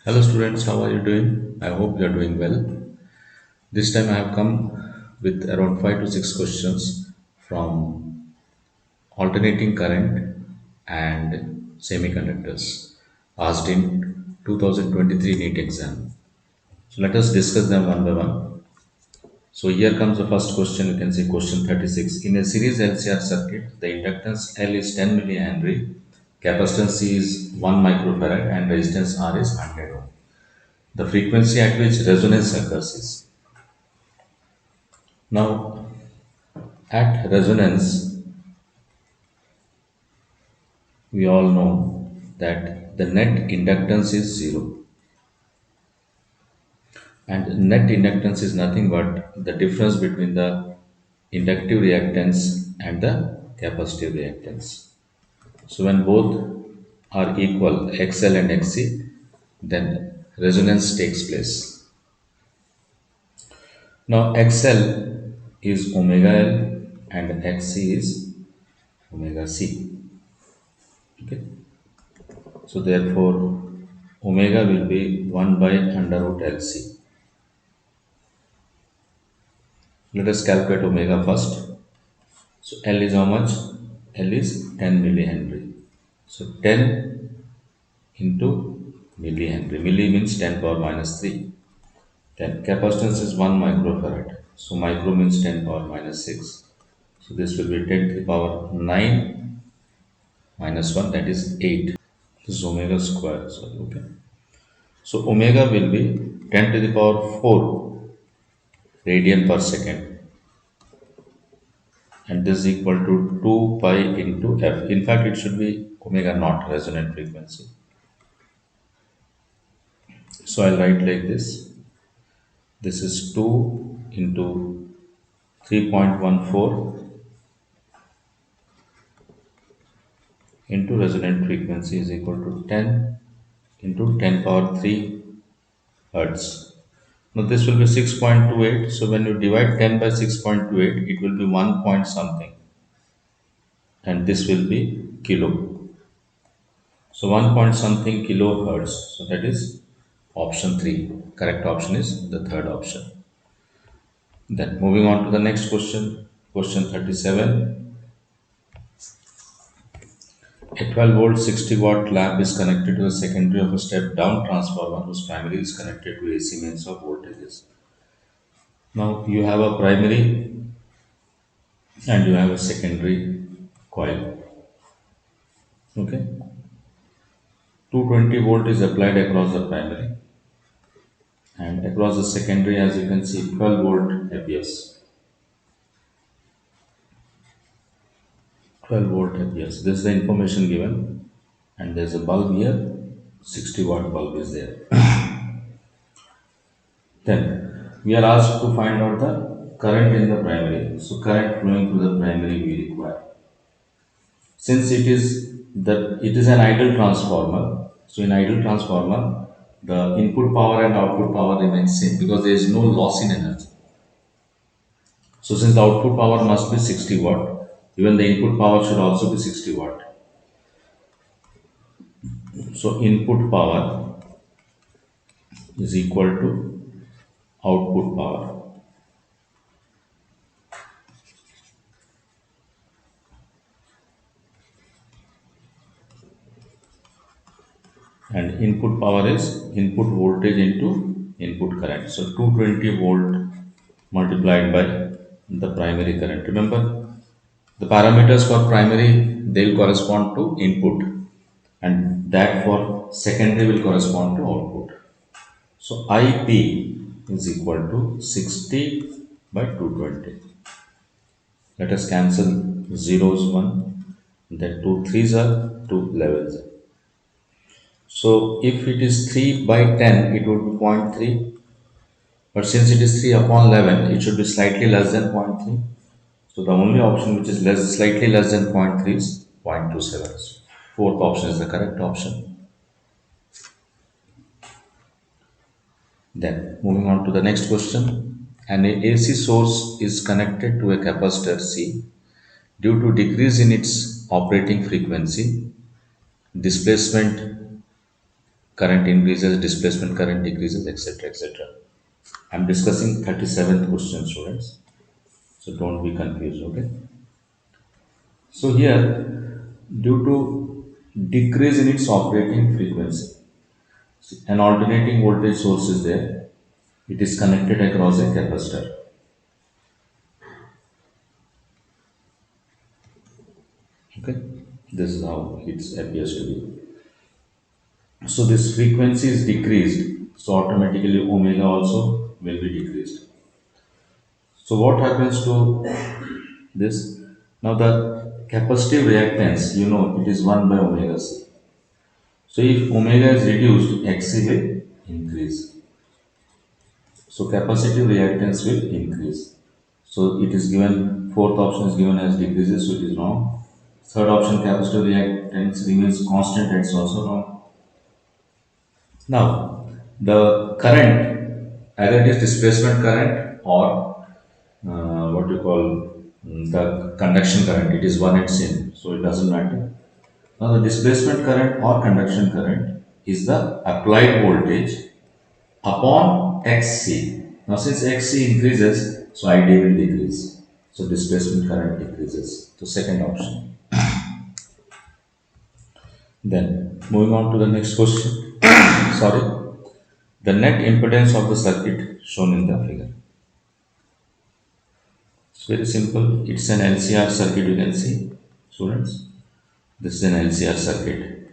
Hello students, how are you doing? I hope you are doing well. This time I have come with around 5 to 6 questions from alternating current and semiconductors asked in 2023 Neet exam. So let us discuss them one by one. So here comes the first question. You can see question 36. In a series LCR circuit, the inductance L is 10 millihenry, capacitance C is 1 microfarad and resistance R is 100 ohm. The frequency at which resonance occurs is. Now, at resonance, we all know that the net inductance is zero, and net inductance is nothing but the difference between the inductive reactance and the capacitive reactance. So, when both are equal, XL and XC, then resonance takes place. Now, XL is omega L and XC is omega C. Okay. So therefore, omega will be 1 by under root LC. Let us calculate omega first. So L is how much? L is 10 millihenry. So 10 into millihenry. Milli means 10 power minus 3. Then capacitance is 1 microfarad. So micro means 10 power minus 6. So this will be 10 to the power 9 minus 1, that is 8. This is omega square. Sorry, okay. So omega will be 10 to the power 4 radian per second, and this is equal to 2 pi into f. In fact, it should be omega naught resonant frequency. So I'll write like this. This is 2 into 3.14 into resonant frequency is equal to 10 into 10 power 3 hertz. Now this will be 6.28. So when you divide 10 by 6.28, it will be 1 point something, and this will be kilo. So 1 point something kilohertz. So that is option 3. Correct option is the third option. Then moving on to the next question. Question 37. A 12 volt 60 watt lamp is connected to the secondary of a step down transformer whose primary is connected to AC mains of voltages. Now you have a primary and you have a secondary coil. Okay. 220 volt is applied across the primary, and across the secondary, as you can see, 12 volt appears. 12 volt appears. This is the information given, and there's a bulb here, 60 watt bulb is there. Then we are asked to find out the current in the primary. So current flowing through the primary we require. Since it is an ideal transformer, so in ideal transformer, the input power and output power remains same because there is no loss in energy. So since the output power must be 60 watt, even the input power should also be 60 watt. So input power is equal to output power. And input power is input voltage into input current. So 220 volt multiplied by the primary current. Remember, the parameters for primary, they will correspond to input, and that for secondary will correspond to output. So IP is equal to 60 by 220. Let us cancel zeros 1, then 2 threes are 2 11s. So if it is 3 by 10, it would be 0.3. But since it is 3 upon 11, it should be slightly less than 0.3. So the only option which is slightly less than 0.3 is 0.27. Fourth option is the correct option. Then moving on to the next question. An AC source is connected to a capacitor C. Due to decrease in its operating frequency, displacement current increases, displacement current decreases, etc. etc. I'm discussing 37th question, students. So don't be confused, okay? So here, due to decrease in its operating frequency, an alternating voltage source is there. It is connected across a capacitor. Okay, this is how it appears to be. So this frequency is decreased, so automatically omega also will be decreased. So what happens to this? Now the capacitive reactance, you know, it is 1 by omega c. So if omega is reduced, Xc will increase. So capacitive reactance will increase. So it is given, fourth option is given as decreases, so it is wrong. Third option, capacitive reactance remains constant, that's also wrong. Now, the current, either it is displacement current or what you call the conduction current, it is one and same, so it doesn't matter. Now, the displacement current or conduction current is the applied voltage upon Xc. Now, since Xc increases, so ID will decrease. So, displacement current decreases. So, second option. Then, moving on to the next question. Sorry. The net impedance of the circuit shown in the figure. It's very simple. It's an LCR circuit, you can see, students. This is an LCR circuit.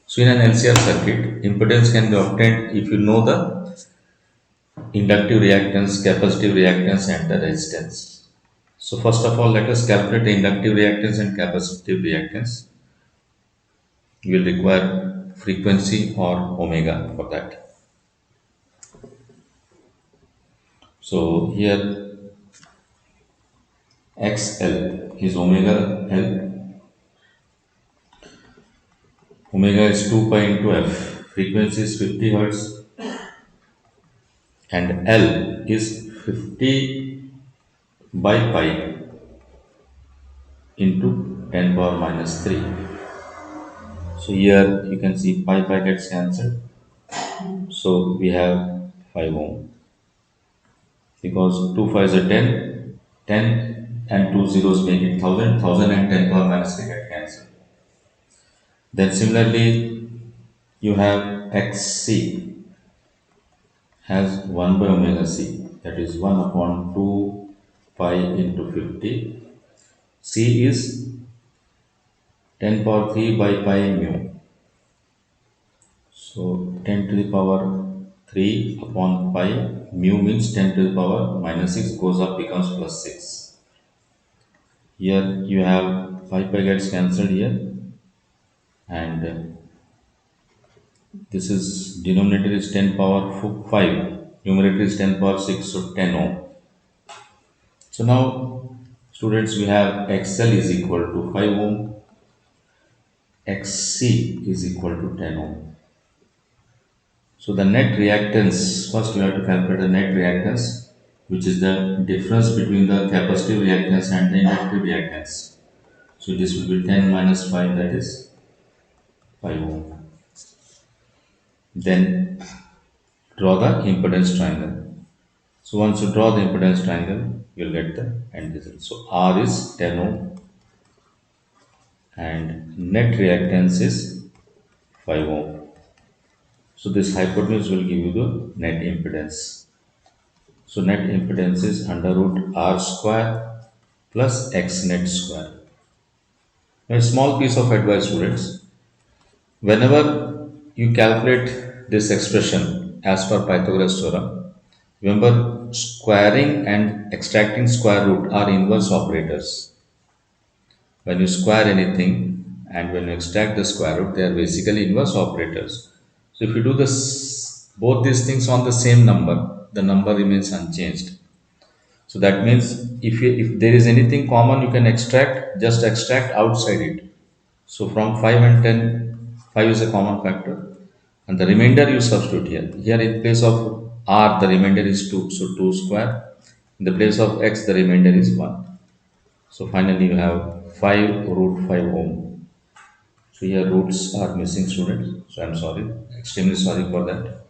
So, in an LCR circuit, impedance can be obtained if you know the inductive reactance, capacitive reactance, and the resistance. So first of all, let us calculate the inductive reactance and capacitive reactance. We will require frequency or omega for that. So here XL is omega L. Omega is 2 pi into F. Frequency is 50 Hertz and L is 50 by pi into 10 power minus 3. So here you can see pi gets cancelled. So we have 5 ohm because 2 5s are 10, 10 and 2 zeros make it 1000, 1000 and 10 power minus 3 get cancelled. Then similarly you have XC has 1 by omega c, that is 1 upon 2 pi into 50. C is 10 power 3 by pi mu. So 10 to the power 3 upon pi, mu means 10 to the power minus 6 goes up, becomes plus 6. Here you have pi gets cancelled here, and this is denominator is 10 power 5, numerator is 10 power 6, so 10 ohm. So now students, we have XL is equal to 5 ohm, XC is equal to 10 ohm. So the net reactance, first we have to calculate the net reactance, which is the difference between the capacitive reactance and the inductive reactance. So this will be 10 minus 5, that is 5 ohm. Then draw the impedance triangle. So once you draw the impedance triangle, you will get the end result. So R is 10 ohm and net reactance is 5 ohm. So this hypotenuse will give you the net impedance. So net impedance is under root R square plus X net square. Now a small piece of advice, students. Whenever you calculate this expression as per Pythagoras theorem, remember squaring and extracting square root are inverse operators. When you square anything and when you extract the square root, they are basically inverse operators. So if you do this, both these things on the same number, the number remains unchanged. So that means if there is anything common you can extract, just extract outside it. So from 5 and 10, 5 is a common factor and the remainder you substitute here. Here in place of R the remainder is 2, so 2 square. In the place of X the remainder is 1. So finally you have 5 root 5 ohm. So here roots are missing, students. So I'm sorry, extremely sorry for that.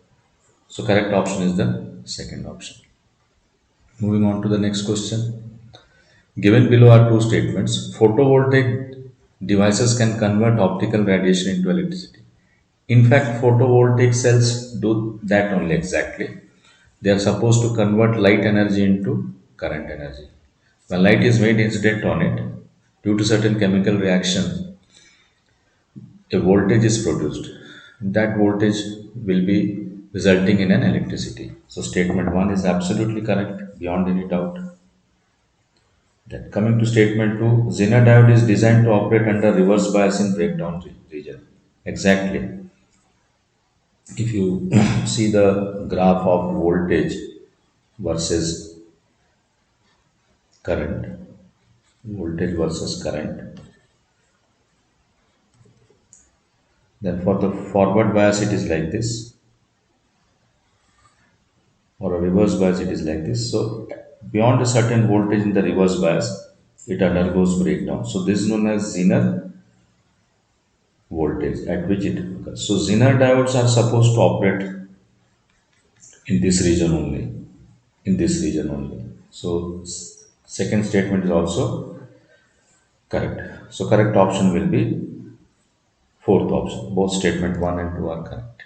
So correct option is the second option. Moving on to the next question. Given below are two statements. Photovoltaic devices can convert optical radiation into electricity. In fact, photovoltaic cells do that only exactly. They are supposed to convert light energy into current energy. When light is made incident on it, due to certain chemical reactions, a voltage is produced. That voltage will be resulting in an electricity. So statement 1 is absolutely correct beyond any doubt. Then coming to statement 2, Zener diode is designed to operate under reverse bias in breakdown region. Exactly. If you see the graph of voltage versus current, voltage versus current, then for the forward bias it is like this, or a reverse bias it is like this. So beyond a certain voltage in the reverse bias, it undergoes breakdown. So this is known as Zener voltage at which it occurs. So Zener diodes are supposed to operate in this region only, in this region only. So second statement is also correct. So correct option will be fourth option. Both statement 1 and 2 are correct.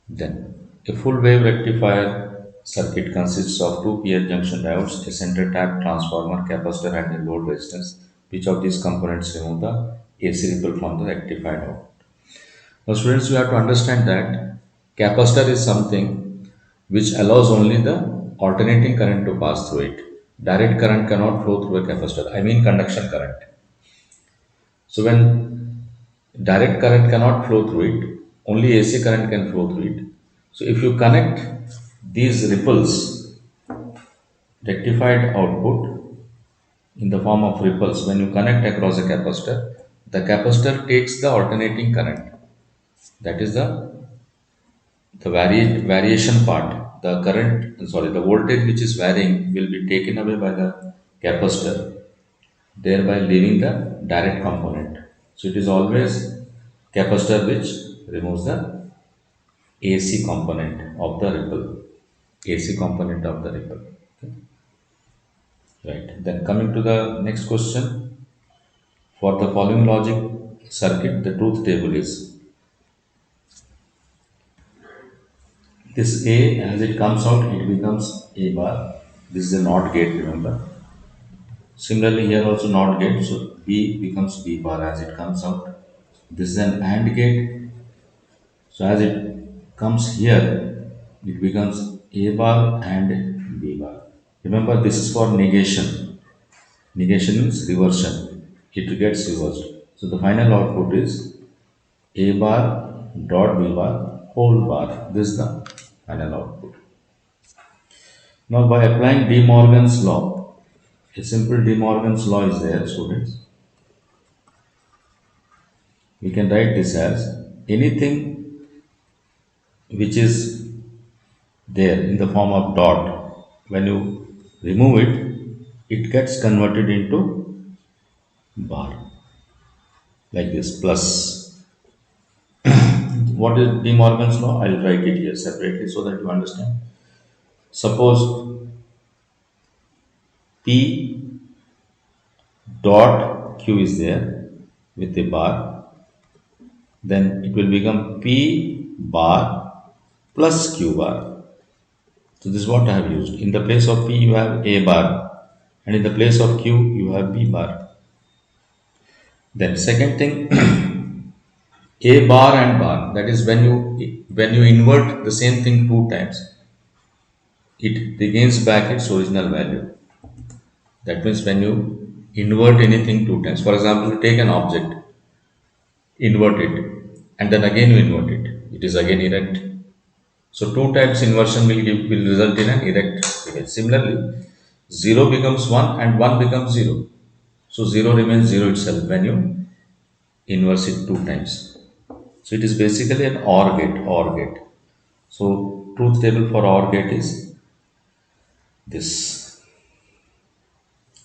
Then a full wave rectifier circuit consists of two PN junction diodes, a center tap transformer, capacitor and a load resistance. Which of these components remove the AC ripple from the rectified output? Now students, you have to understand that capacitor is something which allows only the alternating current to pass through it. Direct current cannot flow through a capacitor. I mean conduction current. So when direct current cannot flow through it, only AC current can flow through it. So if you connect these ripples, rectified output in the form of ripples, when you connect across a capacitor, the capacitor takes the alternating current. That is the variation part. The current, sorry, the voltage which is varying will be taken away by the capacitor, thereby leaving the direct component. So it is always capacitor which removes the AC component of the ripple. AC component of the ripple. Right. Then coming to the next question. For the following logic circuit, the truth table is this A as it comes out, it becomes A bar. This is a NOT gate, remember. Similarly, here also NOT gate, so B becomes B bar as it comes out. This is an AND gate, so as it comes here, it becomes A bar and B bar. Remember, this is for negation. Negation means reversion. It gets reversed. So the final output is A bar dot B bar whole bar. This is the final output. Now by applying De Morgan's law, a simple De Morgan's law is there, students. We can write this as anything which is there in the form of dot, when you remove it, it gets converted into bar like this plus. What is De Morgan's law? I'll write it here separately so that you understand. Suppose P dot Q is there with a bar, then it will become P bar plus Q bar. So this is what I have used. In the place of P you have A bar and in the place of Q you have B bar. Then second thing, A bar and bar, that is when you invert the same thing two times, it regains back its original value. That means when you invert anything two times, for example, you take an object, invert it, and then again you invert it, it is again erect. So two times inversion will result in an erect image. Similarly, 0 becomes 1 and 1 becomes 0. So 0 remains 0 itself when you inverse it two times. So it is basically an OR gate, OR gate. So truth table for OR gate is this.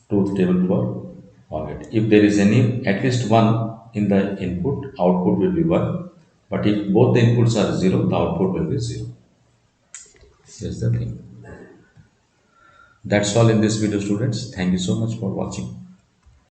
Truth table for OR gate. If there is any, at least one in the input, output will be 1. But if both the inputs are 0, the output will be 0. That's the thing. That's all in this video, students. Thank you so much for watching.